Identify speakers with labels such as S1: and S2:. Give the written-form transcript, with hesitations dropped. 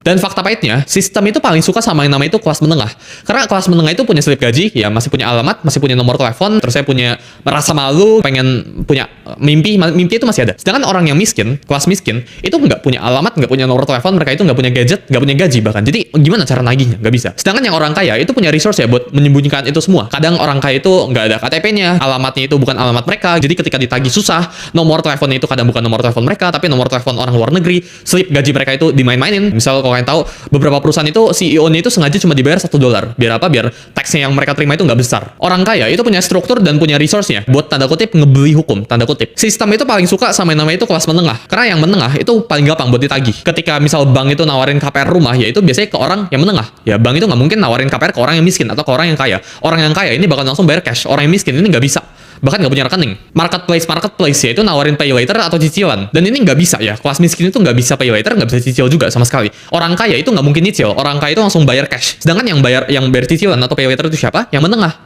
S1: Dan fakta pahitnya, sistem itu paling suka sama yang namanya itu kelas menengah. Karena kelas menengah itu punya slip gaji, ya masih punya alamat, masih punya nomor telepon, terus saya punya merasa malu, pengen punya mimpi itu masih ada. Sedangkan orang yang miskin, kelas miskin, itu nggak punya alamat, nggak punya nomor telepon, mereka itu nggak punya gadget, nggak punya gaji bahkan. Jadi gimana cara nagihnya? Nggak bisa. Sedangkan yang orang kaya itu punya resource ya buat menyembunyikan itu semua. Kadang orang kaya itu nggak ada KTP-nya, alamatnya itu bukan alamat mereka. Jadi ketika ditagih susah, nomor teleponnya itu kadang bukan nomor telepon mereka, tapi nomor telepon orang luar negeri. Slip gaji mereka itu dimain-mainin. Misal kalau kalian tahu, beberapa perusahaan itu CEO-nya itu sengaja cuma dibayar $1. Biar apa? Biar taxnya yang mereka terima itu nggak besar. Orang kaya itu punya struktur dan punya resource-nya buat tanda kutip ngebeli hukum, tanda kutip. Sistem itu paling suka sama yang namanya itu kelas menengah. Karena yang menengah itu paling gampang buat ditagih. Ketika misal bank itu nawarin KPR rumah, ya itu biasanya ke orang yang menengah. Ya bank itu nggak mungkin nawarin KPR ke orang yang miskin atau ke orang yang kaya. Orang yang kaya ini bakal langsung bayar cash. Orang yang miskin ini nggak bisa. Bahkan nggak punya rekening. Marketplace ya itu nawarin pay later atau cicilan. Dan ini nggak bisa ya. Kelas miskin itu nggak bisa pay later, nggak bisa cicil juga sama sekali. Orang kaya itu nggak mungkin cicil. Orang kaya itu langsung bayar cash. Sedangkan yang bayar cicilan atau pay later itu siapa? Yang menengah.